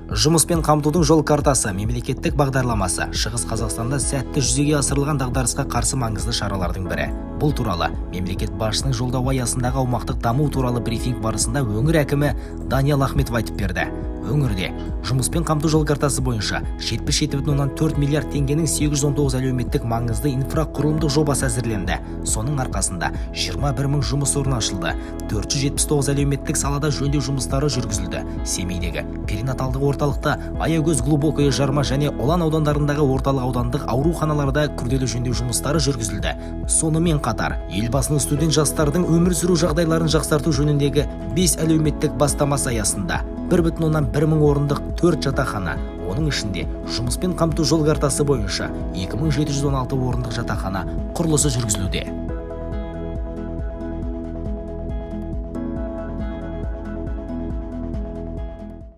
Жұмыспен қамтудың жол картасы мемлекеттік бағдарламасы Шығыс Қазақстанда сәтті жүзеге асырылған дағдарысқа қарсы маңызды шаралардың бірі. Бұл туралы мемлекет басшысының жолдауы аясындағы аумақтық даму туралы брифинг барысында өңір әкімі Даниал Ахметов айтып берді. Өңірде жұмыспен қамту жол картасы бойынша 77,4 миллиард теңгенің 819 әлеуметтік маңызды инфрақұрылымдық жобасы әзірленді. Соның арқасында 21 мың жұмыс орны ашылды. 479 әлеуметтік салада жөндеу жұмыстары жүргізілді. Семейдегі перинаталдық орталықта, Аягөз, Глубокое, Жарма және Олан аудандарындағы орталық аудандық ауруханаларда күрделі жөндеу жұмыстары жүргізілді. Сонымен қатар, елбасының студент жастардың өмір сүру жағдайларын жақсарту жөніндегі 5 әлеуметтік бастамасы аясында 1,1 мың орындық 4 жатақхана, оның ішінде жұмыспен қамту жол картасы бойынша 2716 орындық жатақхана құрылысы жүргізілуде.